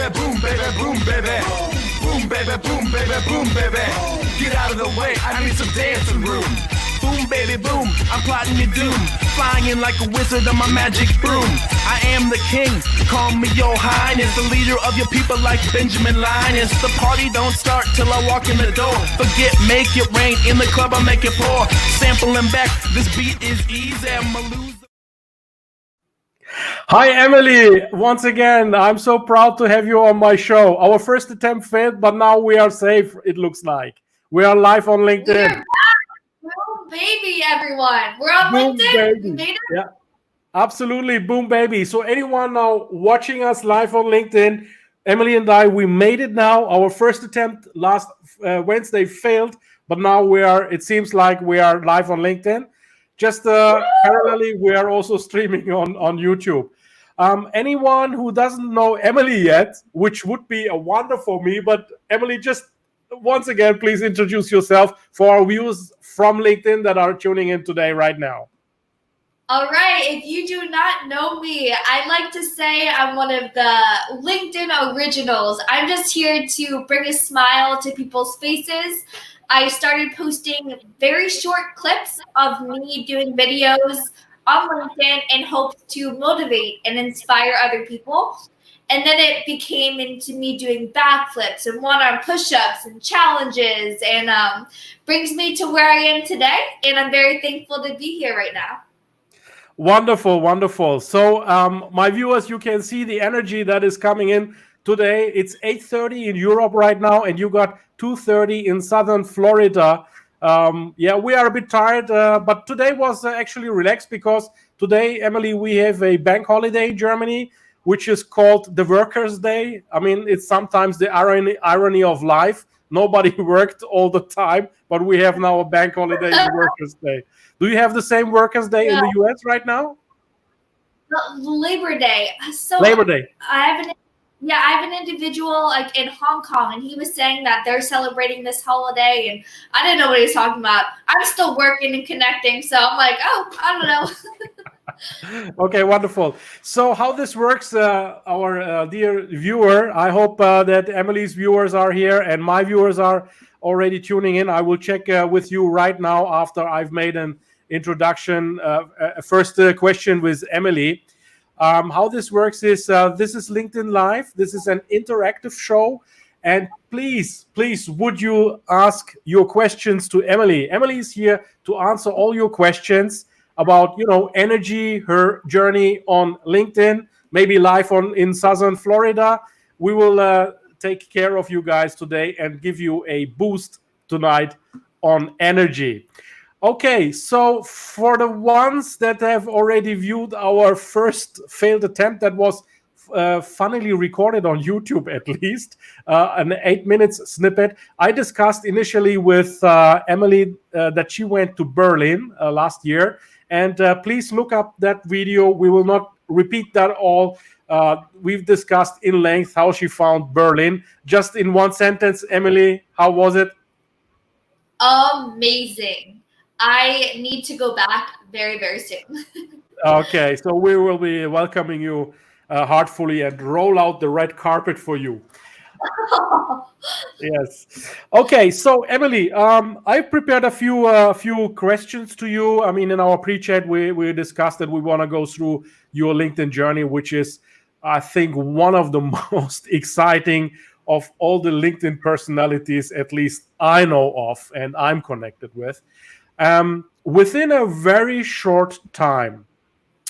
baby, boom, baby, boom, baby. Boom, baby, boom, baby, boom, baby. Get out of the way, I need some dancing room. Boom, baby, boom, I'm plotting your doom. Flying in like a wizard on my magic broom. I am the king, call me your highness. The leader of your people like Benjamin Linus. The party don't start till I walk in the door. Forget, make it rain, in the club I make it pour. Sampling back, this beat is easy, I'ma lose. Hi, Emily. Once again, I'm so proud to have you on my show. Our first attempt failed, but now we are safe, it looks like. We are live on LinkedIn. We're back. Boom, baby, everyone. We're on Boom, LinkedIn. We baby. made it. Yeah, absolutely. Boom, baby. So anyone now watching us live on LinkedIn, Emily and I, we made it now. Our first attempt last Wednesday failed, but now it seems like we are live on LinkedIn. Just parallelly, we are also streaming on YouTube. Anyone who doesn't know Emily yet, which would be a wonder for me, but Emily, just once again, please introduce yourself for our viewers from LinkedIn that are tuning in today right now. All right. If you do not know me, I like to say I'm one of the LinkedIn originals. I'm just here to bring a smile to people's faces. I started posting very short clips of me doing videos on LinkedIn in hopes to motivate and inspire other people. And then it became into me doing backflips and one-arm push-ups and challenges, and brings me to where I am today. And I'm very thankful to be here right now. Wonderful, wonderful. So, my viewers, you can see the energy that is coming in today. It's 8:30 in Europe right now, and you got 2:30 in southern Florida. Yeah, we are a bit tired, but today was actually relaxed because today, Emily, we have a bank holiday in Germany, which is called the Workers' Day. I mean, it's sometimes the irony of life. Nobody worked all the time, but we have now a bank holiday, the Workers' Day. Do you have the same Workers' Day in the US right now? Labor Day. So Labor Day. I have an individual like in Hong Kong, and he was saying that they're celebrating this holiday, and I didn't know what he was talking about. I'm still working and connecting, so I'm like, oh, I don't know. Okay, wonderful. So how this works, our dear viewer, I hope that Emily's viewers are here and my viewers are already tuning in. I will check with you right now after I've made an introduction, first question with Emily. How this works is this is LinkedIn Live. This is an interactive show. And please, would you ask your questions to Emily? Emily is here to answer all your questions about, energy, her journey on LinkedIn, maybe live in southern Florida. We will take care of you guys today and give you a boost tonight on energy. Okay, so for the ones that have already viewed our first failed attempt, that was funnily recorded on YouTube at least, an 8 minutes snippet. I discussed initially with Emily that she went to Berlin last year. And please look up that video. We will not repeat that all. We've discussed in length how she found Berlin. Just in one sentence, Emily, how was it? Amazing. I need to go back very, very soon. Okay, so we will be welcoming you heartfully and roll out the red carpet for you. Yes. Okay. So Emily, I prepared a few questions to you. I mean, in our pre-chat, we discussed that we want to go through your LinkedIn journey, which is, I think, one of the most exciting of all the LinkedIn personalities, at least I know of and I'm connected with. Within a very short time,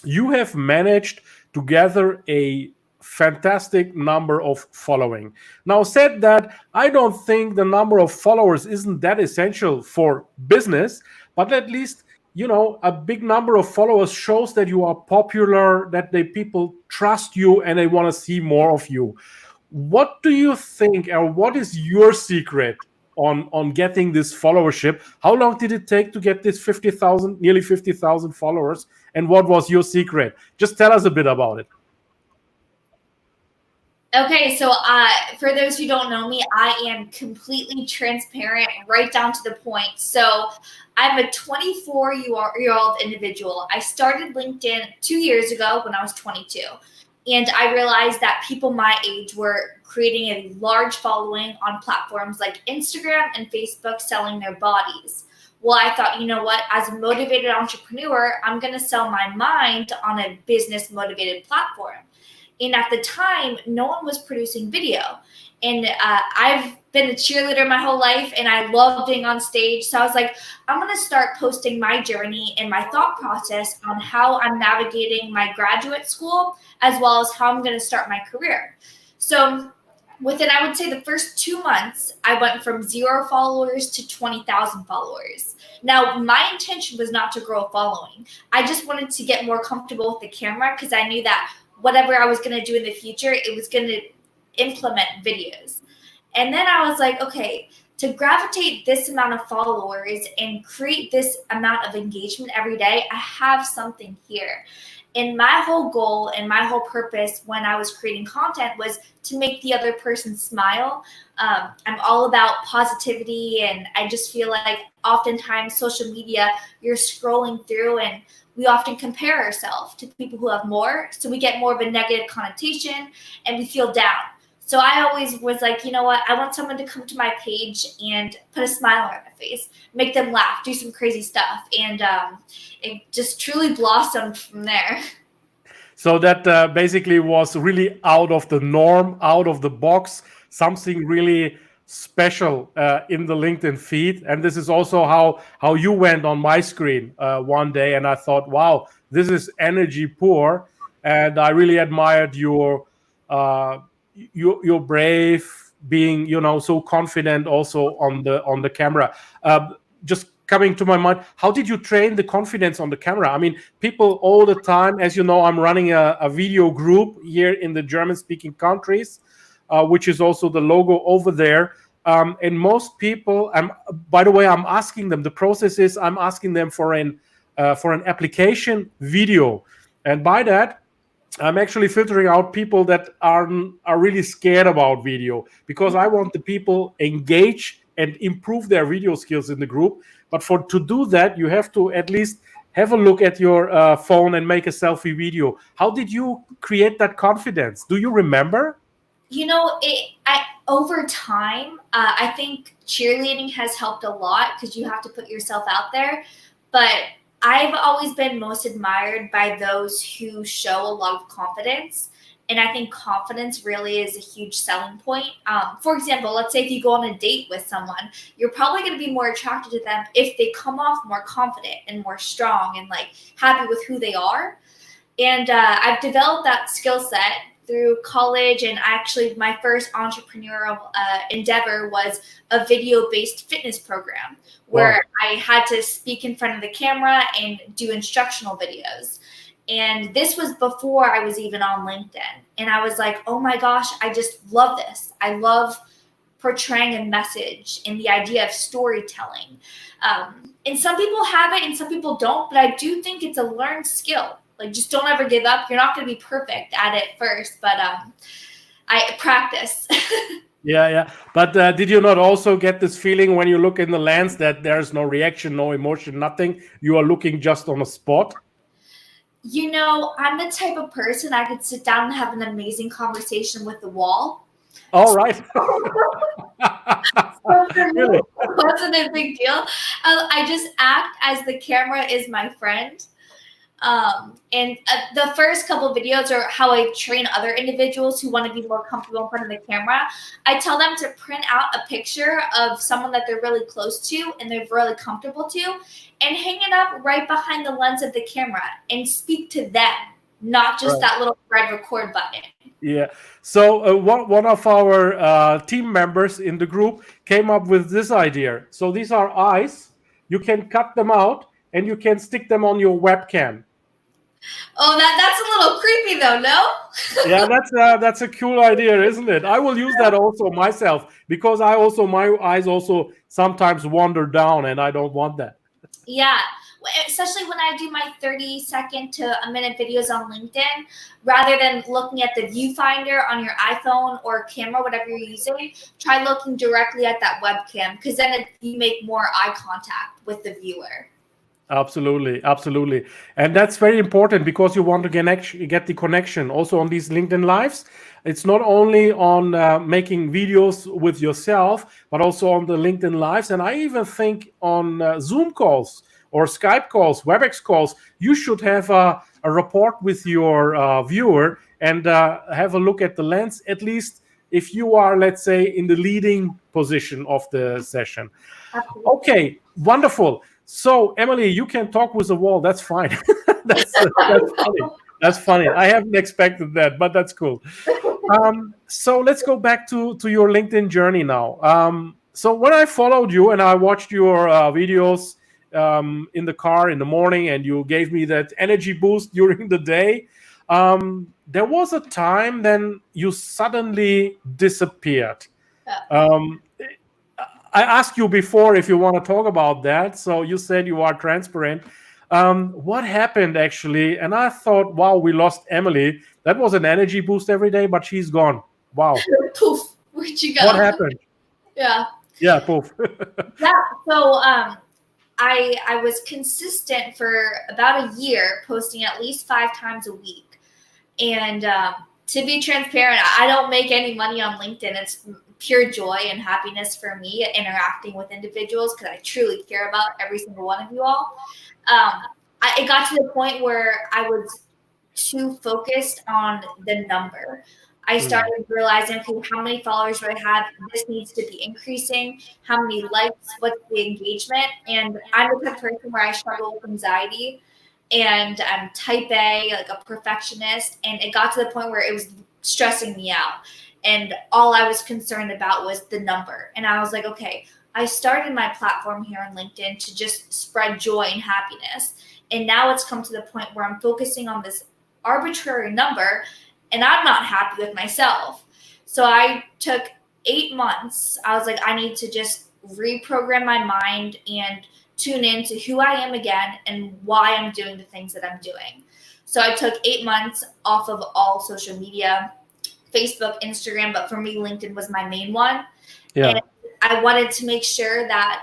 you have managed to gather a fantastic number of following. Now, said that, I don't think the number of followers isn't that essential for business, but at least, a big number of followers shows that you are popular, that people trust you and they want to see more of you. What do you think, or what is your secret on getting this followership? How long did it take to get this nearly 50,000 followers? And what was your secret? Just tell us a bit about it. Okay, so for those who don't know me, I am completely transparent, right down to the point. So I'm a 24-year-old individual. I started LinkedIn 2 years ago when I was 22. And I realized that people my age were creating a large following on platforms like Instagram and Facebook selling their bodies. Well, I thought, you know what, as a motivated entrepreneur, I'm going to sell my mind on a business motivated platform. And at the time, no one was producing video. And I've been a cheerleader my whole life, and I love being on stage. So I was like, I'm going to start posting my journey and my thought process on how I'm navigating my graduate school, as well as how I'm going to start my career. So within, I would say, the first 2 months, I went from 0 followers to 20,000 followers. Now, my intention was not to grow a following. I just wanted to get more comfortable with the camera, because I knew that whatever I was going to do in the future, it was going to implement videos. And then I was like, okay, to gravitate this amount of followers and create this amount of engagement every day, I have something here. And my whole goal and my whole purpose when I was creating content was to make the other person smile. I'm all about positivity, and I just feel like oftentimes social media, you're scrolling through and we often compare ourselves to people who have more. So we get more of a negative connotation and we feel down. So I always was like, you know what? I want someone to come to my page and put a smile on their face, make them laugh, do some crazy stuff. And it just truly blossomed from there. So that basically was really out of the norm, out of the box, something really special in the LinkedIn feed. And this is also how you went on my screen one day, and I thought, wow, this is energy poor. And I really admired your brave being, so confident also on the camera. Just coming to my mind, how did you train the confidence on the camera? I mean, people all the time, as you know, I'm running a video group here in the German-speaking countries, which is also the logo over there. And most people, by the way, I'm asking them, the process is I'm asking them for an application video. And by that, I'm actually filtering out people that are really scared about video, because I want the people engage and improve their video skills in the group. But to do that, you have to at least have a look at your phone and make a selfie video. How did you create that confidence? Do you remember? You know, over time, I think cheerleading has helped a lot, because you have to put yourself out there. But I've always been most admired by those who show a lot of confidence. And I think confidence really is a huge selling point. For example, let's say if you go on a date with someone, you're probably going to be more attracted to them if they come off more confident and more strong and like happy with who they are. And I've developed that skill set through college, and actually my first entrepreneurial endeavor was a video-based fitness program where I had to speak in front of the camera and do instructional videos. And this was before I was even on LinkedIn. And I was like, oh my gosh, I just love this. I love portraying a message and the idea of storytelling. And some people have it and some people don't, but I do think it's a learned skill. Like, just don't ever give up. You're not going to be perfect at it first, but I practice. Yeah. But did you not also get this feeling when you look in the lens that there's no reaction, no emotion, nothing? You are looking just on a spot? You know, I'm the type of person I could sit down and have an amazing conversation with the wall. All right. So for me, it wasn't a big deal. I just act as the camera is my friend. And the first couple of videos are how I train other individuals who want to be more comfortable in front of the camera. I tell them to print out a picture of someone that they're really close to and they're really comfortable to, and hang it up right behind the lens of the camera and speak to them, not just that little red record button. Yeah. So one of our team members in the group came up with this idea. So these are eyes. You can cut them out and you can stick them on your webcam. Oh, that's a little creepy though, no? Yeah, that's a cool idea, isn't it? I will use that also myself, because my eyes also sometimes wander down and I don't want that. Yeah, especially when I do my 30-second to a minute videos on LinkedIn, rather than looking at the viewfinder on your iPhone or camera, whatever you're using, try looking directly at that webcam, because then you make more eye contact with the viewer. Absolutely, absolutely. And that's very important because you want to get the connection also on these LinkedIn Lives. It's not only on making videos with yourself, but also on the LinkedIn Lives. And I even think on Zoom calls or Skype calls, WebEx calls, you should have a report with your viewer and have a look at the lens, at least if you are, let's say, in the leading position of the session. Absolutely. Okay, wonderful. So, Emily, you can talk with the wall. That's fine. That's funny. That's funny. I haven't expected that, but that's cool. So let's go back to your LinkedIn journey now. So when I followed you and I watched your videos in the car in the morning, and you gave me that energy boost during the day, there was a time then you suddenly disappeared. Um, I asked you before if you want to talk about that. So you said you are transparent. What happened actually? And I thought, wow, we lost Emily. That was an energy boost every day, but she's gone. Wow. Poof, where'd you go? What happened? Yeah. Yeah, poof. Yeah. So I was consistent for about a year, posting at least 5 times a week. And to be transparent, I don't make any money on LinkedIn. It's pure joy and happiness for me interacting with individuals because I truly care about every single one of you all. It got to the point where I was too focused on the number. I started realizing, okay, how many followers do I have? This needs to be increasing. How many likes? What's the engagement? And I'm the type of person where I struggle with anxiety, and I'm type A, like a perfectionist. And it got to the point where it was stressing me out. And all I was concerned about was the number. And I was like, okay, I started my platform here on LinkedIn to just spread joy and happiness. And now it's come to the point where I'm focusing on this arbitrary number, and I'm not happy with myself. So I took 8 months. I was like, I need to just reprogram my mind and tune into who I am again and why I'm doing the things that I'm doing. So I took 8 months off of all social media, Facebook, Instagram, but for me, LinkedIn was my main one. Yeah. And I wanted to make sure that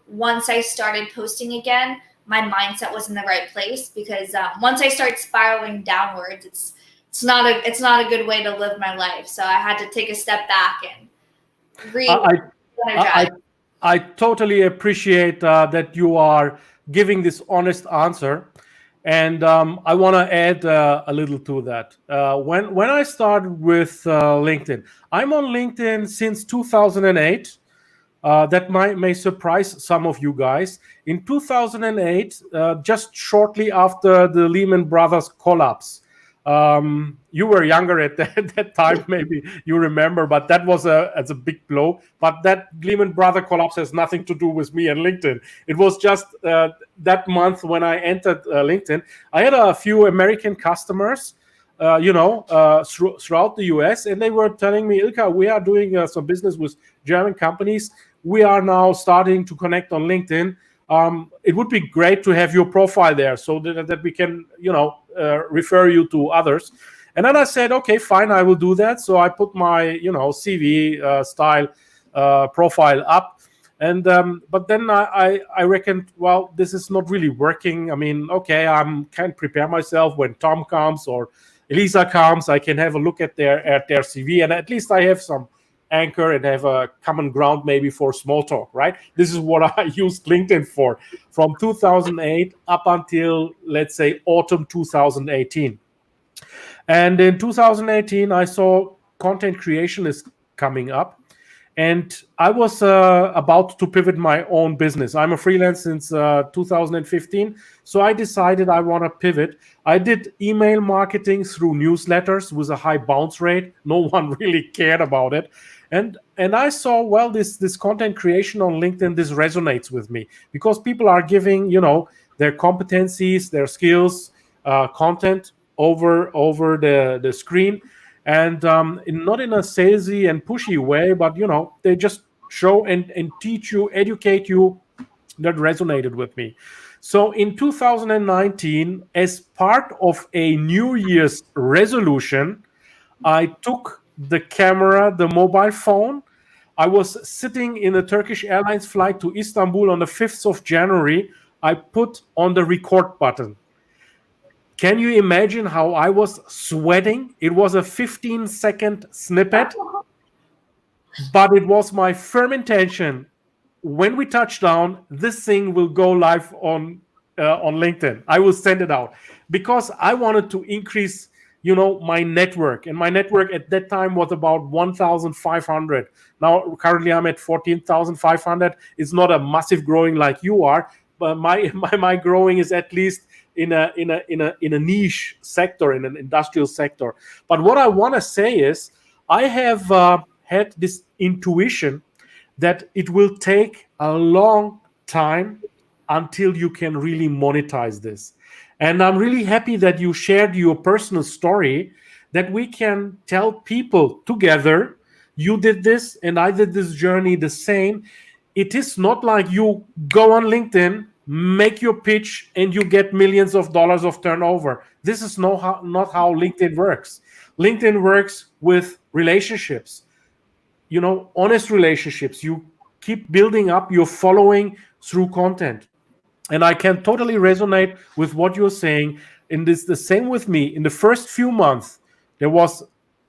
once I started posting again, my mindset was in the right place, because once I start spiraling downwards, it's not a good way to live my life. So I had to take a step back and I totally appreciate that you are giving this honest answer. And I want to add a little to that. When I started with LinkedIn, I'm on LinkedIn since 2008. That may surprise some of you guys. In 2008, just shortly after the Lehman Brothers collapse, you were younger at that time, maybe you remember, but that was a big blow. But that Lehman Brothers collapse has nothing to do with me and LinkedIn. It was just that month when I entered LinkedIn. I had a few American customers, throughout the US, and they were telling me, Ilka, we are doing some business with German companies. We are now starting to connect on LinkedIn. It would be great to have your profile there so that we can, refer you to others. And then I said, okay, fine, I will do that. So I put my, CV style profile up. And but then I reckoned, well, this is not really working. I mean, okay, I can prepare myself when Tom comes or Elisa comes. I can have a look at their CV, and at least I have some anchor and have a common ground maybe for small talk, right? This is what I used LinkedIn for from 2008 up until, let's say, autumn 2018. And in 2018, I saw content creation is coming up. And I was about to pivot my own business. I'm a freelance since 2015. So I decided I want to pivot. I did email marketing through newsletters with a high bounce rate. No one really cared about it. And I saw, well, this content creation on LinkedIn, this resonates with me because people are giving, their competencies, their skills, content over the screen. And not in a salesy and pushy way, but they just show and teach you, educate you. That resonated with me. So in 2019, as part of a New Year's resolution, I took the camera, the mobile phone. I was sitting in a Turkish Airlines flight to Istanbul on the 5th of January. I put on the record button. Can you imagine how I was sweating? It was a 15-second snippet, but it was my firm intention. When we touch down, this thing will go live on LinkedIn. I will send it out because I wanted to increase, my network, and my network at that time was about 1,500. Now, currently, I'm at 14,500. It's not a massive growing like you are, but my growing is at least in a niche sector, in an industrial sector. But what I want to say is, I have had this intuition that it will take a long time until you can really monetize this. And I'm really happy that you shared your personal story, that we can tell people together, you did this and I did this journey the same. It is not like you go on LinkedIn, make your pitch, and you get millions of dollars of turnover. This is not how LinkedIn works. LinkedIn works with relationships, honest relationships. You keep building up your following through content. And I can totally resonate with what you're saying. And it's the same with me. In the first few months, there was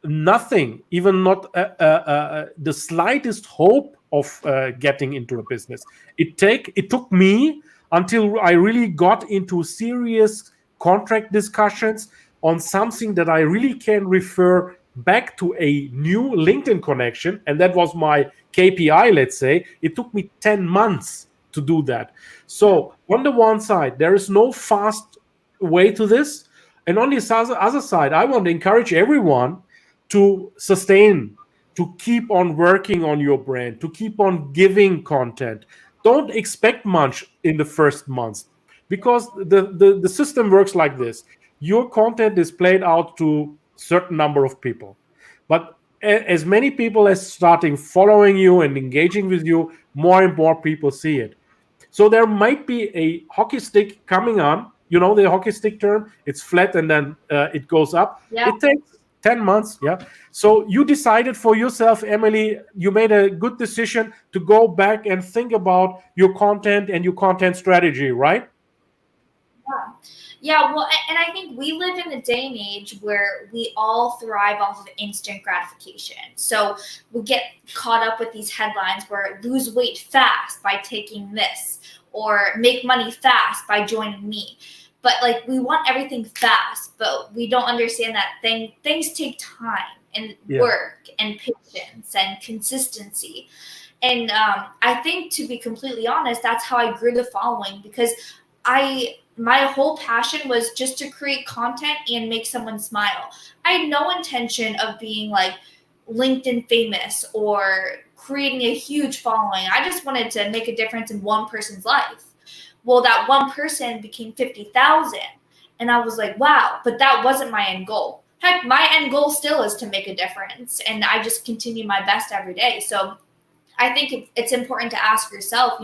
nothing, even not the slightest hope of getting into a business. It took me until I really got into serious contract discussions on something that I really can refer back to a new LinkedIn connection. And that was my KPI, let's say. It took me 10 months to do that. So on the one side, there is no fast way to this. And on the other side, I want to encourage everyone to sustain, to keep on working on your brand, to keep on giving content. Don't expect much in the first months, because the system works like this. Your content is played out to a certain number of people. But as many people as starting following you and engaging with you, more and more people see it. So there might be a hockey stick coming on. You know the hockey stick term? It's flat and then it goes up. Yeah. It takes 10 months. Yeah. So you decided for yourself, Emily, you made a good decision to go back and think about your content and your content strategy, right? Yeah, well, and I think we live in a day and age where we all thrive off of instant gratification. So we get caught up with these headlines where lose weight fast by taking this, or make money fast by joining me. But like, we want everything fast, but we don't understand that things take time and work and patience and consistency. And I think, to be completely honest, that's how I grew the following, because my whole passion was just to create content and make someone smile. I had no intention of being like LinkedIn famous or creating a huge following. I just wanted to make a difference in one person's life. Well, that one person became 50,000. And I was like, wow, but that wasn't my end goal. Heck, my end goal still is to make a difference. And I just continue my best every day. So I think it's important to ask yourself,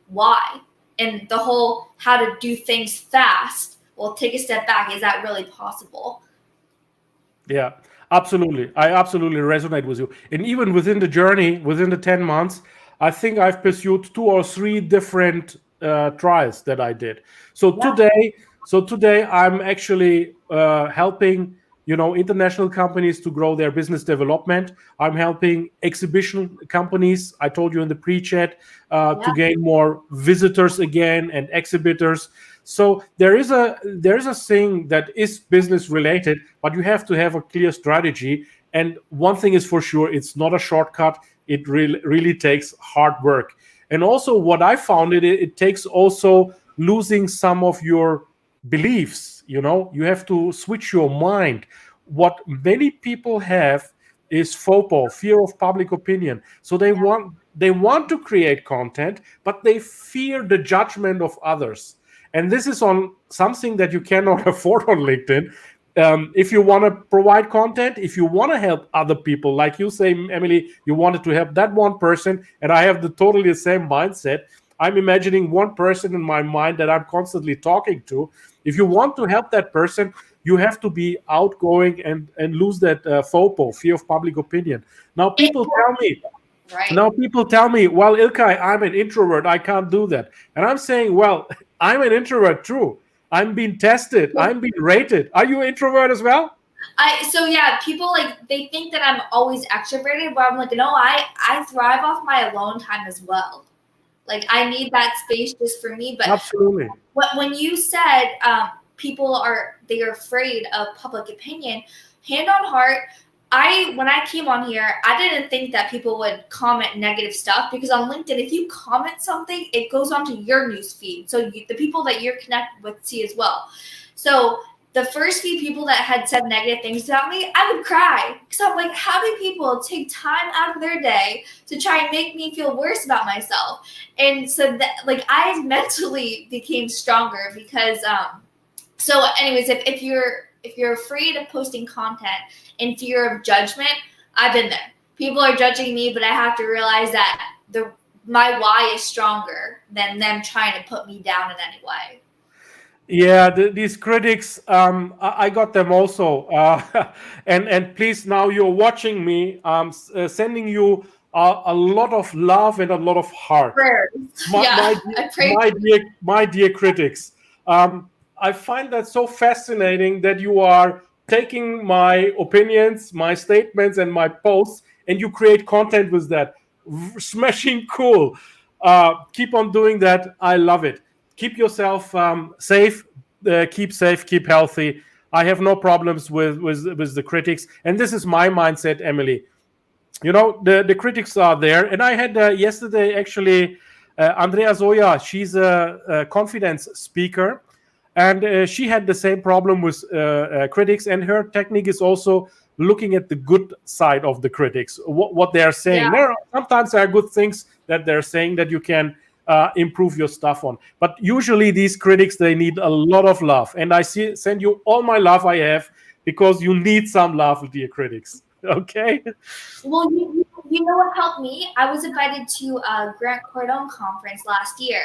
why? And the whole how to do things fast. Well, take a step back. Is that really possible? Yeah, absolutely. I absolutely resonate with you. And even within the journey, within the 10 months, I think I've pursued 2 or 3 different trials that I did. So today I'm actually helping international companies to grow their business development. I'm helping exhibition companies, I told you in the pre-chat, to gain more visitors again and exhibitors. So there is a thing that is business related, but you have to have a clear strategy. And one thing is for sure, it's not a shortcut. It really takes hard work. And also what I found, it takes also losing some of your beliefs. You have to switch your mind. What many people have is FOPO, fear of public opinion. So they want to create content, but they fear the judgment of others. And this is on something that you cannot afford on LinkedIn. If you want to provide content, if you want to help other people, like you say, Emily, you wanted to help that one person, and I have totally the same mindset. I'm imagining one person in my mind that I'm constantly talking to. If you want to help that person, you have to be outgoing and lose that FOPO, fear of public opinion. Now people tell me, well, Ilkay, I'm an introvert. I can't do that. And I'm saying, well, I'm an introvert too. I'm being tested. I'm being rated. Are you an introvert as well? So yeah, people like they think that I'm always extroverted, but I'm like, no, I thrive off my alone time as well. Like I need that space just for me. But Absolutely. when you said people they're afraid of public opinion, hand on heart, when I came on here, I didn't think that people would comment negative stuff, because on LinkedIn, if you comment something, it goes onto your news feed, so the people that you're connected with see as well. So the first few people that had said negative things about me, I would cry, because I'm like, how do people take time out of their day to try and make me feel worse about myself? And so that, like, I mentally became stronger because so anyways, if you're afraid of posting content in fear of judgment, I've been there. People are judging me, but I have to realize that my why is stronger than them trying to put me down in any way. Yeah, these critics, I got them also. And please, now you're watching me, sending you a lot of love and a lot of heart. Prayers. Yeah, I pray. My dear critics, I find that so fascinating that you are taking my opinions, my statements, and my posts, and you create content with that. Smashing cool. Keep on doing that. I love it. Keep yourself safe. Keep healthy. I have no problems with the critics, and this is my mindset, Emily. You know, the critics are there, and I had yesterday actually Andrea Zoya. She's a confidence speaker, and she had the same problem with critics, and her technique is also looking at the good side of the critics, what they are saying. Yeah. Sometimes there are good things that they're saying that you can improve your stuff on, but usually these critics, they need a lot of love, and I send you all my love I have, because you need some love, dear critics. Okay. Well, you know what helped me? I was invited to a Grant Cardone conference last year,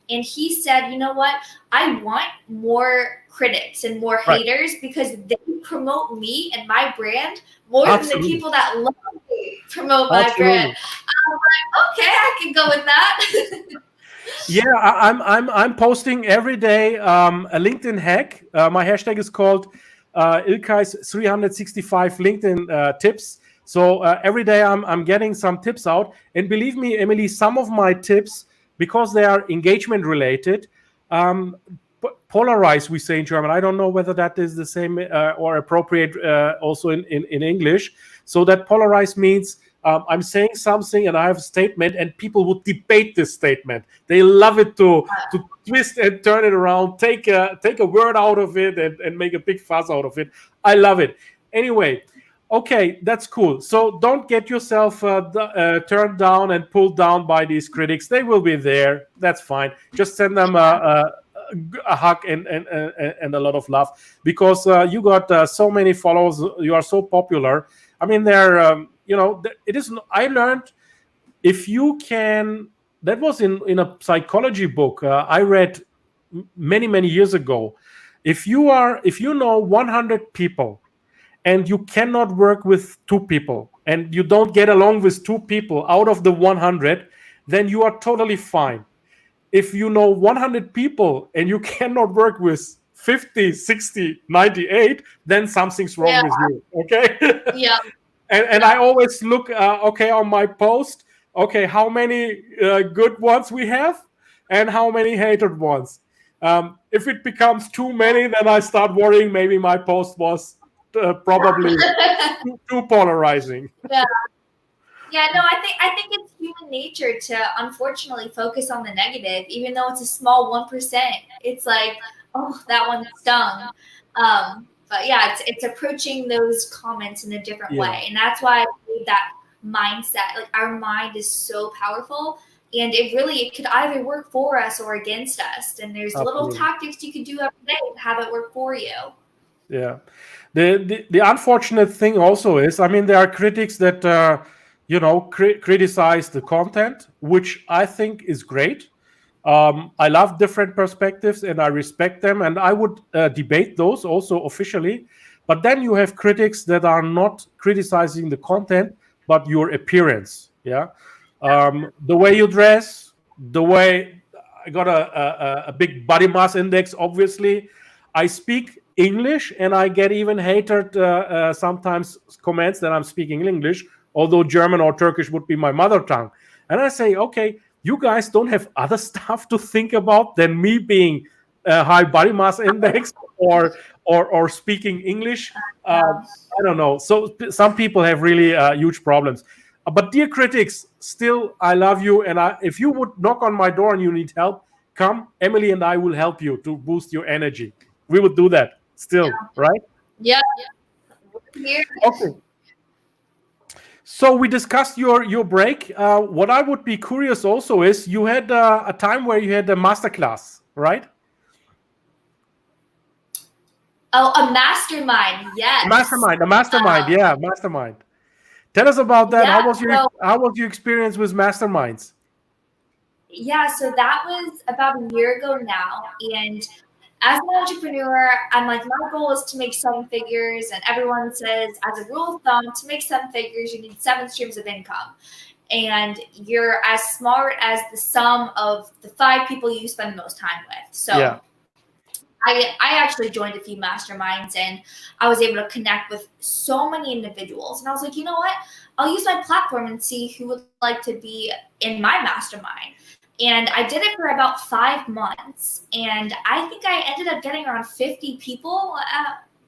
and he said, you know what? I want more critics and more Right. haters, because they promote me and my brand more than the people that love me promote my brand. I'm like, okay, I can go with that. Yeah, I'm posting every day a LinkedIn hack. My hashtag is called Ilkay's 365 LinkedIn tips. So every day I'm getting some tips out, and believe me, Emily, some of my tips, because they are engagement related, polarize, we say in German. I don't know whether that is the same or appropriate also in English. So that polarize means I'm saying something and I have a statement, and people would debate this statement. They love it to twist and turn it around, take a word out of it, and make a big fuss out of it. I love it. Anyway, okay, that's cool. So don't get yourself turned down and pulled down by these critics. They will be there. That's fine. Just send them a hug and a lot of love, because you got so many followers. You are so popular. I mean, they're it is. I learned, if you can. That was in a psychology book I read many years ago. If you know 100 people, and you cannot work with 2 people, and you don't get along with 2 people out of the 100, then you are totally fine. If you know 100 people and you cannot work with 50, 60, 98, then something's wrong with you. Okay. Yeah. And I always look, okay, on my post, okay, how many good ones we have and how many hated ones. If it becomes too many, then I start worrying maybe my post was probably too polarizing. Yeah. Yeah, no, I think it's human nature to unfortunately focus on the negative, even though it's a small 1%. It's like, oh, that one stung. But yeah, it's approaching those comments in a different way, and that's why I believe that mindset. Like, our mind is so powerful, and it could either work for us or against us. And there's little tactics you can do every day to have it work for you. Yeah, the unfortunate thing also is, I mean, there are critics that criticize the content, which I think is great. I love different perspectives and I respect them, and I would debate those also officially. But then you have critics that are not criticizing the content, but your appearance. Yeah, the way you dress, the way got a big body mass index. Obviously, I speak English, and I get even hated sometimes comments that I'm speaking English, although German or Turkish would be my mother tongue. And I say, okay, you guys don't have other stuff to think about than me being a high body mass index or speaking English. I don't know. So some people have really huge problems. But dear critics, still, I love you. And if you would knock on my door and you need help, come. Emily and I will help you to boost your energy. We would do that still, right? Yeah. Here. Okay. So we discussed your break. What I would be curious also is you had a time where you had a masterclass, right? Oh, a mastermind. Yes. A mastermind. Yeah, mastermind. Tell us about that. Yeah, how was your experience with masterminds? Yeah, so that was about a year ago now. And as an entrepreneur, I'm like, my goal is to make 7 figures. And everyone says, as a rule of thumb, to make 7 figures, you need 7 streams of income. And you're as smart as the sum of the 5 people you spend the most time with. So Yeah. I actually joined a few masterminds, and I was able to connect with so many individuals. And I was like, you know what? I'll use my platform and see who would like to be in my mastermind. And I did it for about 5 months. And I think I ended up getting around 50 people,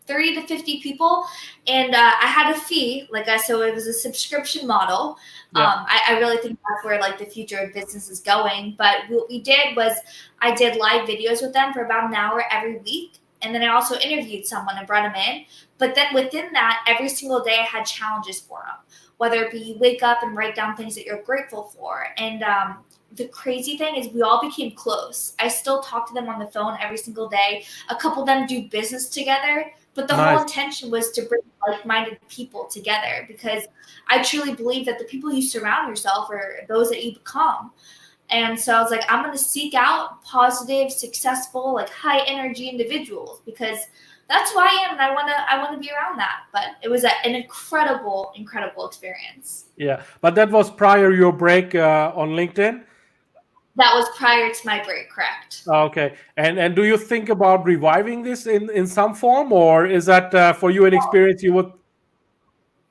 30 to 50 people. And I had a fee, so it was a subscription model. Yeah. I really think that's where the future of business is going. But what we did was I did live videos with them for about an hour every week. And then I also interviewed someone and brought them in. But then within that, every single day I had challenges for them, whether it be you wake up and write down things that you're grateful for. And the crazy thing is we all became close. I still talk to them on the phone every single day. A couple of them do business together. But the whole intention was to bring like-minded people together, because I truly believe that the people you surround yourself are those that you become. And so I was like, I'm going to seek out positive, successful, high energy individuals, because that's who I am, and I want to be around that. But it was an incredible, incredible experience. Yeah, but that was prior your break on LinkedIn? That was prior to my break, correct? Okay. And do you think about reviving this in some form, or is that for you an experience you would?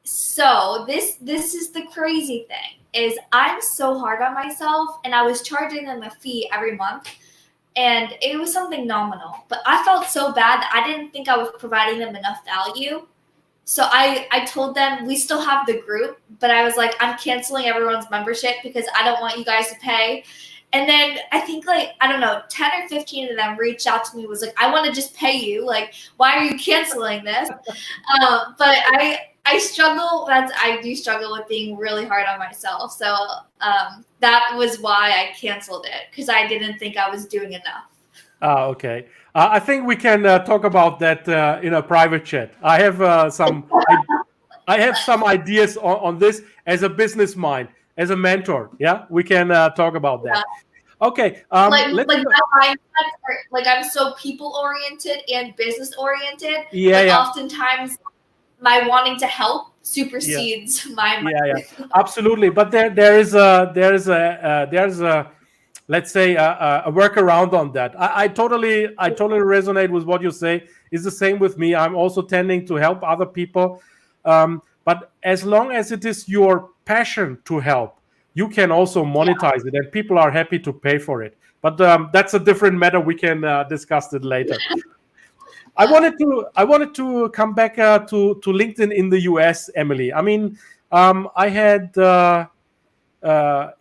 So this is the crazy thing, is I'm so hard on myself, and I was charging them a fee every month, and it was something nominal. But I felt so bad that I didn't think I was providing them enough value. So I told them we still have the group, but I was like, I'm canceling everyone's membership because I don't want you guys to pay. And then I think 10 or 15 of them reached out to me, was like, I want to just pay you. Why are you canceling this? But I struggle. I do struggle with being really hard on myself. So that was why I canceled it, because I didn't think I was doing enough. Okay. I think we can talk about that in a private chat. I have some ideas on this as a business mind, as a mentor. Yeah, we can talk about that. Yeah. Okay. My mindset, I'm so people oriented and business oriented. Yeah. Oftentimes, my wanting to help supersedes my mind. Yeah. Absolutely. But there is a let's say a workaround on that. I totally resonate with what you say. It's the same with me. I'm also tending to help other people. But as long as it is your passion to help, you can also monetize it, and people are happy to pay for it. But that's a different matter. We can discuss it later. I wanted to come back to LinkedIn in the US, Emily. I mean, I had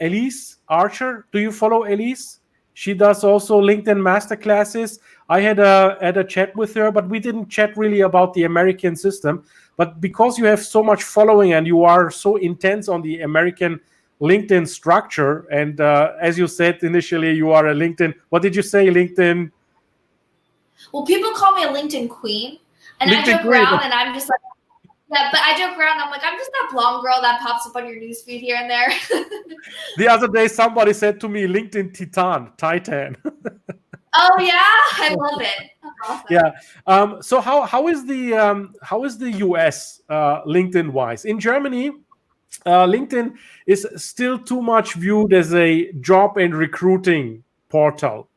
Elise Archer. Do you follow Elise? She does also LinkedIn masterclasses. I had a chat with her, but we didn't chat really about the American system. But because you have so much following and you are so intense on the American LinkedIn structure, and as you said initially, you are a LinkedIn. What did you say, LinkedIn? Well, people call me a LinkedIn queen, and LinkedIn I joke around, and I'm just like, yeah, but I joke around. I'm like, I'm just that blonde girl that pops up on your newsfeed here and there. The other day, somebody said to me, LinkedIn Titan. Oh yeah, I love it. That's awesome. Yeah. So how is the US LinkedIn wise? In Germany, LinkedIn is still too much viewed as a job and recruiting portal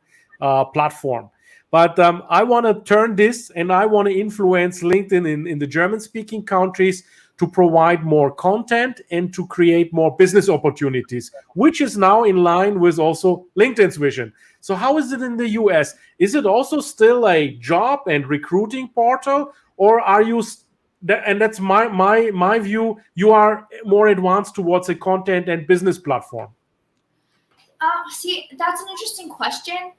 platform. But I want to turn this, and I want to influence LinkedIn in the German-speaking countries to provide more content and to create more business opportunities, which is now in line with also LinkedIn's vision. So how is it in the US? Is it also still a job and recruiting portal, or are you? And that's my view. You are more advanced towards a content and business platform. See, that's an interesting question.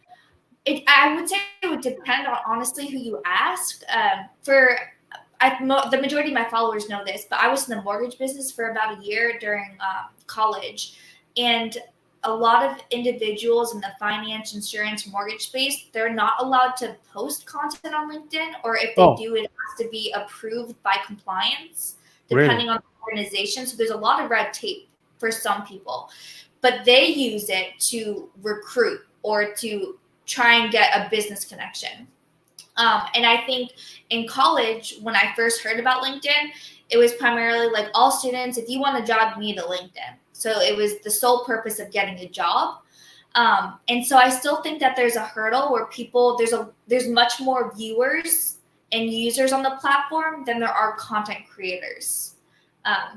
I would say it would depend on honestly who you ask. The majority of my followers know this, but I was in the mortgage business for about a year during college, and a lot of individuals in the finance, insurance, mortgage space, they're not allowed to post content on LinkedIn, or if they do, it has to be approved by compliance, depending on the organization. So there's a lot of red tape for some people, but they use it to recruit or to try and get a business connection. And I think in college, when I first heard about LinkedIn, it was primarily like all students, if you want a job, you need a LinkedIn. So it was the sole purpose of getting a job. And so I still think that there's a hurdle where there's much more viewers and users on the platform than there are content creators,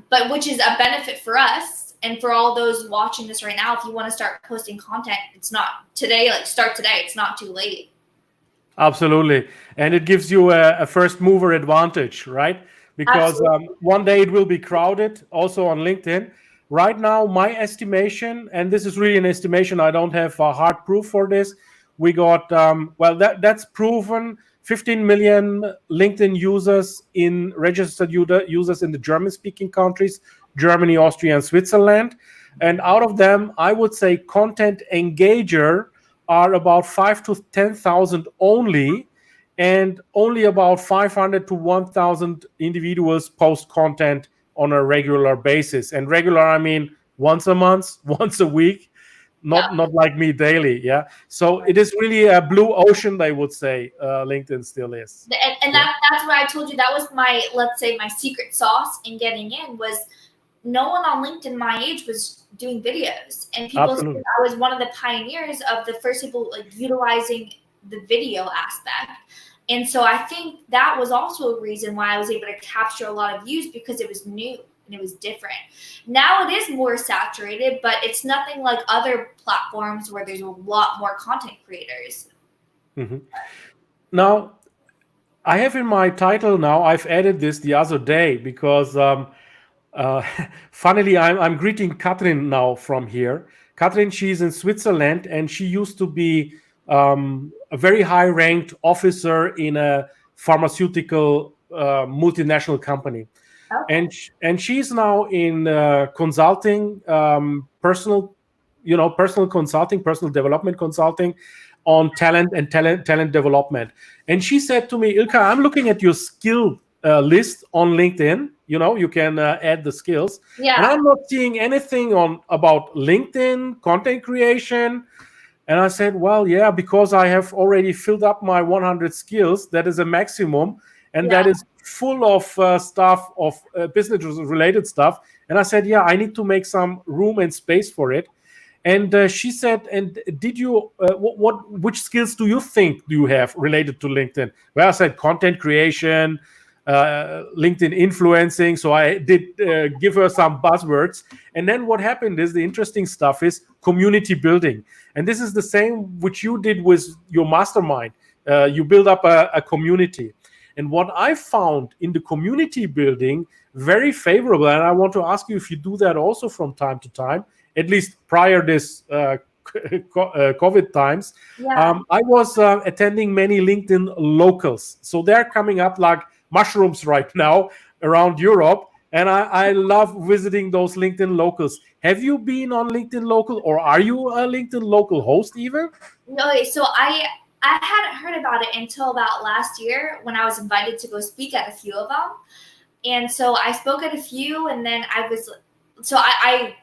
but which is a benefit for us. And for all those watching this right now, if you want to start posting content, it's not today, start today. It's not too late. Absolutely. And it gives you a first mover advantage, right? Because one day it will be crowded also on LinkedIn. Right now, my estimation, and this is really an estimation, I don't have hard proof for this. We got, that's proven 15 million LinkedIn users registered users in the German-speaking countries, Germany, Austria, and Switzerland. And out of them, I would say content engager are about 5,000 to 10,000 only, and only about 500 to 1,000 individuals post content on a regular basis. And regular, I mean once a month, once a week, not like me daily. Yeah. So it is really a blue ocean, they would say, LinkedIn still is. And that's what I told you. That was let's say my secret sauce in getting in was no one on LinkedIn my age was doing videos, and people said I was one of the pioneers of the first people utilizing the video aspect. And so I think that was also a reason why I was able to capture a lot of views, because it was new and it was different. Now it is more saturated, but it's nothing like other platforms where there's a lot more content creators. Mm-hmm. Now, I have in my title now, I've added this the other day because funnily, I'm greeting Katrin now from here. Katrin, she's in Switzerland, and she used to be a very high-ranked officer in a pharmaceutical multinational company. Okay. And she's now in consulting, personal consulting, personal development consulting on talent and talent development. And she said to me, Ilka, I'm looking at your skill list on LinkedIn. You can add the skills. Yeah. And I'm not seeing anything about LinkedIn, content creation. And I said, well, yeah, because I have already filled up my 100 skills. That is a maximum. And that is full of stuff, of business-related stuff. And I said, yeah, I need to make some room and space for it. And she said, and did you, which skills do you think you have related to LinkedIn? Well, I said content creation, LinkedIn influencing. So I did give her some buzzwords. And then what happened is, the interesting stuff is community building. And this is the same which you did with your mastermind. You build up a community. And what I found in the community building, very favorable, and I want to ask you if you do that also from time to time, at least prior this COVID times. Yeah. I was attending many LinkedIn locals. So they're coming up like mushrooms right now around Europe. And I love visiting those LinkedIn locals. Have you been on LinkedIn local, or are you a LinkedIn local host even? No, so I hadn't heard about it until about last year when I was invited to go speak at a few of them. And so I spoke at a few, and then I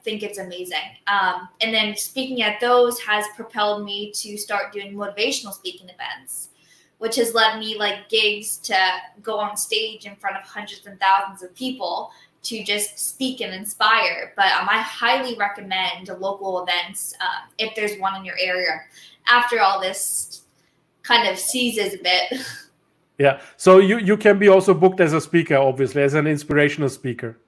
think it's amazing. And then speaking at those has propelled me to start doing motivational speaking events, which has led me gigs to go on stage in front of hundreds and thousands of people to just speak and inspire. But I highly recommend local events if there's one in your area after all this kind of seizes a bit. Yeah. So you can be also booked as a speaker, obviously, as an inspirational speaker.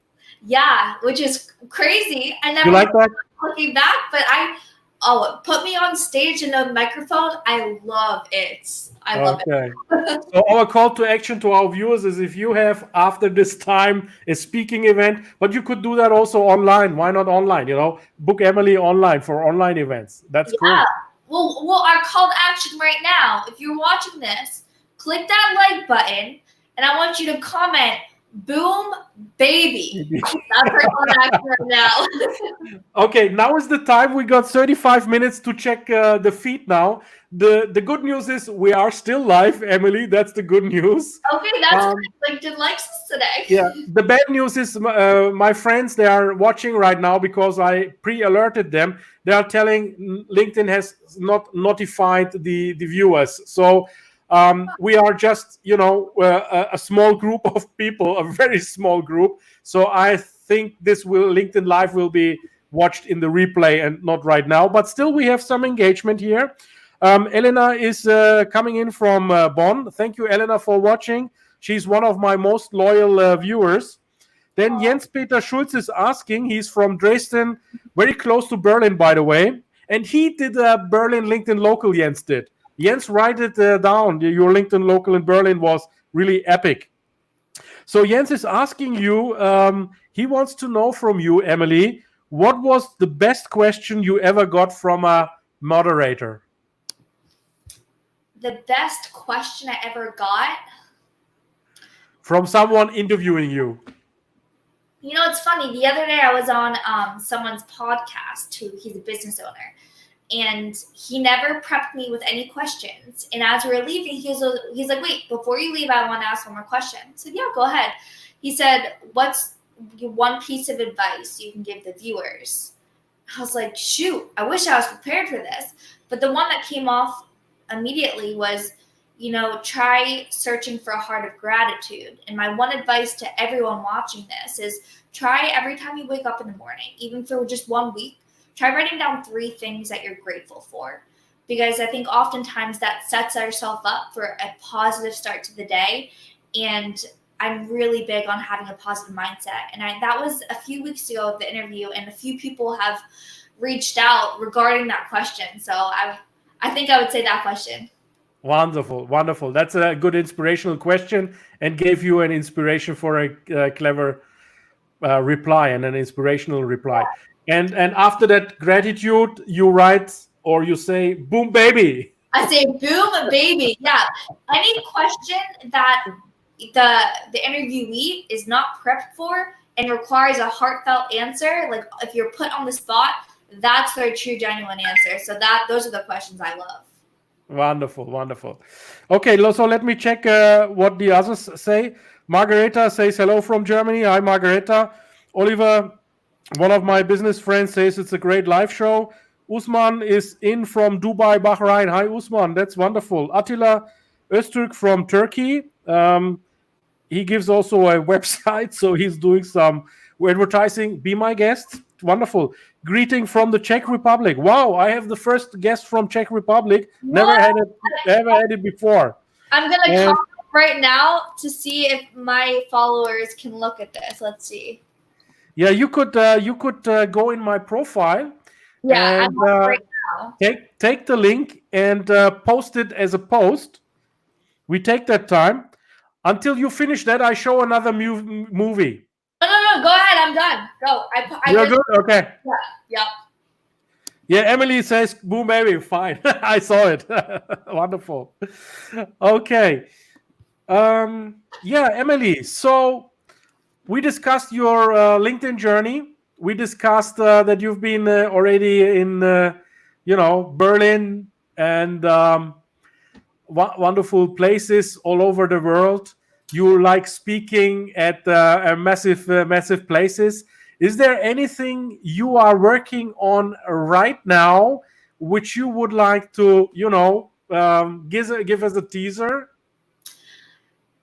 Yeah, which is crazy. I never You like that? looking back, but put me on stage and a microphone. I love it. I love it. So our call to action to our viewers is, if you have after this time a speaking event, but you could do that also online. Why not online? Book Emily online for online events. That's cool. Well, our call to action right now, if you're watching this, click that like button, and I want you to comment, "Boom, baby." That's our call to action right now. Okay, now is the time. We got 35 minutes to check the feed now. The good news is we are still live, Emily. That's the good news. Okay, that's LinkedIn likes us today. Yeah, the bad news is my friends, they are watching right now because I pre-alerted them. They are telling LinkedIn has not notified the viewers. So we are just, a small group of people, a very small group. So I think LinkedIn Live will be watched in the replay and not right now. But still, we have some engagement here. Elena is coming in from Bonn. Thank you, Elena, for watching. She's one of my most loyal viewers. Then Jens Peter Schulz is asking. He's from Dresden, very close to Berlin, by the way. And he did a Berlin LinkedIn local, Jens did. Jens, write it down. Your LinkedIn local in Berlin was really epic. So Jens is asking you, he wants to know from you, Emily, what was the best question you ever got from a moderator? The best question I ever got? From someone interviewing you. It's funny. The other day I was on someone's podcast he's a business owner, and he never prepped me with any questions. And as we were leaving, he's like, "Wait, before you leave, I want to ask one more question." I said, "Yeah, go ahead." He said, "What's one piece of advice you can give the viewers?" I was like, shoot, I wish I was prepared for this. But the one that came off immediately was, try searching for a heart of gratitude. And my one advice to everyone watching this is try every time you wake up in the morning, even for just 1 week, try writing down 3 things that you're grateful for. Because I think oftentimes that sets ourselves up for a positive start to the day. And I'm really big on having a positive mindset. And that was a few weeks ago, the interview, and a few people have reached out regarding that question. So I think I would say that question. Wonderful, wonderful. That's a good inspirational question and gave you an inspiration for a clever reply and an inspirational reply. And after that gratitude, you write or you say, "Boom, baby." I say, "Boom, baby." Yeah. Any question that the interviewee is not prepped for and requires a heartfelt answer, like if you're put on the spot, that's their true, genuine answer. So those are the questions I love. Wonderful, wonderful. Okay, so let me check what the others say. Margareta says hello from Germany. Hi, Margareta. Oliver, one of my business friends, says it's a great live show. Usman is in from Dubai, Bahrain. Hi, Usman. That's wonderful. Attila Öztürk from Turkey. He gives also a website, so he's doing some advertising. Be my guest. Wonderful. Greeting from the Czech Republic. Wow, I have the first guest from Czech Republic. Never had it before. I'm gonna comment right now to see if my followers can look at this. Let's see. Yeah, you could go in my profile. Yeah, and, I'm right now. Take the link and post it as a post. We take that time. Until you finish that, I show another movie. No, go ahead. I'm done. Go. You're good? Okay. Yeah. Yeah, Emily says, "Boom, baby." Fine. I saw it. Wonderful. Okay. Yeah, Emily. So we discussed your LinkedIn journey. We discussed that you've been already in, Berlin and wonderful places all over the world. You like speaking at massive places. Is there anything you are working on right now which you would like to, give us a teaser?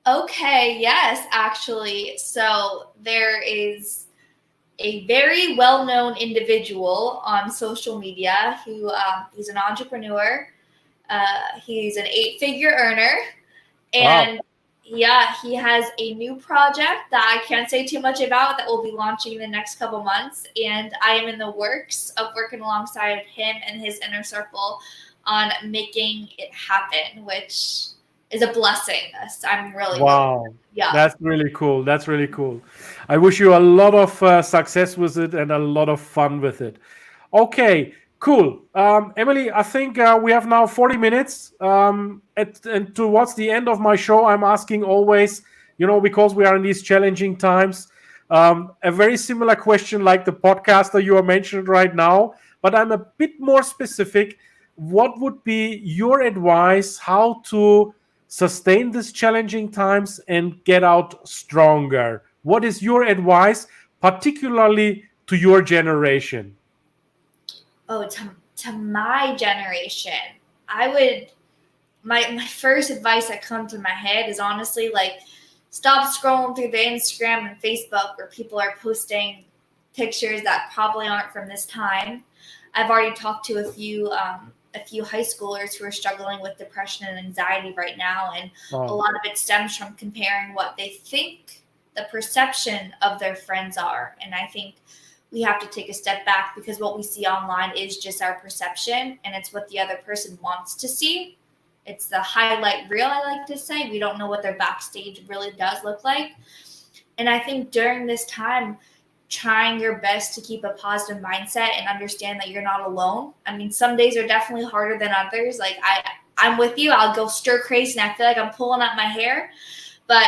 Okay, yes, actually. So there is a very well-known individual on social media who he's an entrepreneur. He's an eight-figure earner, Wow. and yeah, he has a new project that I can't say too much about that will be launching in the next couple months. And I am in the works of working alongside him and his inner circle on making it happen, which is a blessing. I'm really, really, Wow. yeah. That's really cool. That's really cool. I wish you a lot of success with it and a lot of fun with it. Okay, cool. Emily, I think we have now 40 minutes. And towards the end of my show, I'm asking always, because we are in these challenging times, a very similar question like the podcaster you are mentioned right now, but I'm a bit more specific. What would be your advice how to sustain these challenging times and get out stronger? What is your advice, particularly to your generation? Oh, to my generation, I would my first advice that comes to my head is honestly like stop scrolling through the Instagram and Facebook where people are posting pictures that probably aren't from this time. I've already talked to a few high schoolers who are struggling with depression and anxiety right now, and a Wow. lot of it stems from comparing what they think the perception of their friends are. And I think we have to take a step back because what we see online is just our perception and it's what the other person wants to see. It's the highlight reel, I like to say. We don't know what their backstage really does look like. And I think during this time, trying your best to keep a positive mindset and understand that you're not alone. I mean, some days are definitely harder than others. Like I'm with you. I'll go stir crazy and I feel like I'm pulling out my hair. But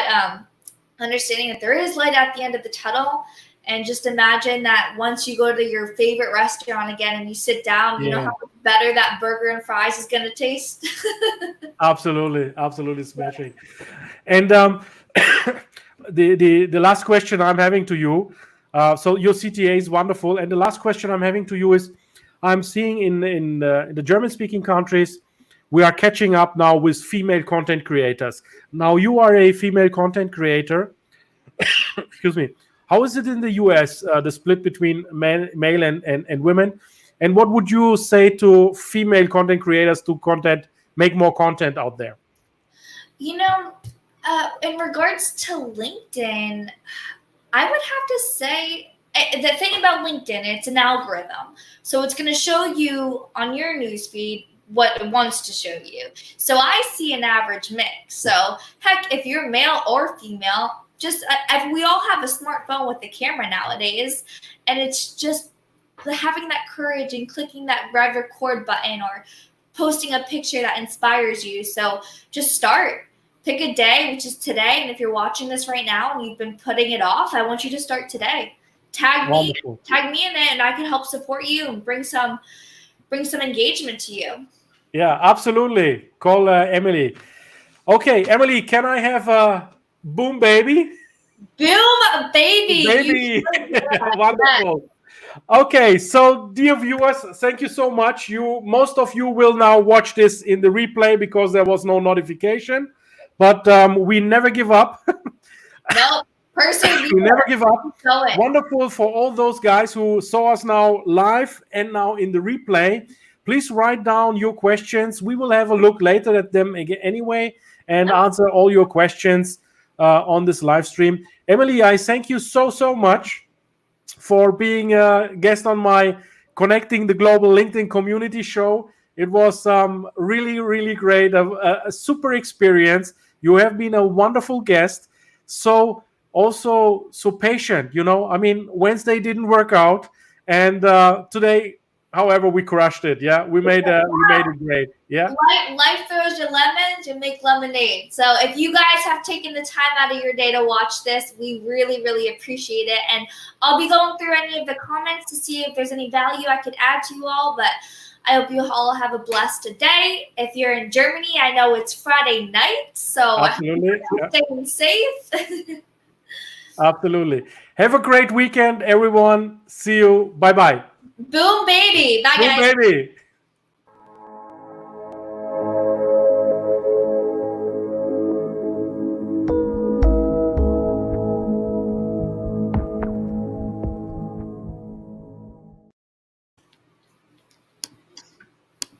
understanding that there is light at the end of the tunnel. And just imagine that once you go to your favorite restaurant again and you sit down, you know Yeah, how much better that burger and fries is going to taste. absolutely, absolutely smashing. And the last question I'm having to you. So your CTA is wonderful, and the last question I'm having to you is, I'm seeing in the German speaking countries, we are catching up now with female content creators. Now you are a female content creator. Excuse me. How is it in the US, the split between male and women? And what would you say to female content creators to make more content out there? You know, in regards to LinkedIn, I would have to say the thing about LinkedIn, it's an algorithm. So it's going to show you on your newsfeed what it wants to show you. So I see an average mix. So heck, if you're male or female, just we all have a smartphone with a camera nowadays, and it's just having that courage and clicking that red record button or posting a picture that inspires you. So just start. Pick a day, which is today. And if you're watching this right now and you've been putting it off, I want you to start today. Wonderful. Tag me in it, and I can help support you and bring some engagement to you. Yeah, absolutely. Call Emily. Okay, Emily, can I have a boom baby? Boom, baby! Baby. Yes. Wonderful. Okay, so dear viewers, thank you so much. Most of you will now watch this in the replay because there was no notification, but we never give up. Nope. Persevere. We never give up. Show it. Wonderful for all those guys who saw us now live and now in the replay. Please write down your questions. We will have a look later at them again anyway and answer all your questions on this live stream. Emily, I thank you so much for being a guest on my Connecting the Global LinkedIn Community show. It was really great, a super experience. You have been a wonderful guest. So also so patient. I mean, Wednesday didn't work out, and today, however, we crushed it. Yeah, we made it great. Yeah. Life throws you lemons, you make lemonade. So if you guys have taken the time out of your day to watch this, we really appreciate it. And I'll be going through any of the comments to see if there's any value I could add to you all. But I hope you all have a blessed day. If you're in Germany, I know it's Friday night, so Absolutely. I hope you're staying safe. Absolutely. Have a great weekend, everyone. See you. Bye-bye. Boom, baby. Bye, Boom, guys. baby.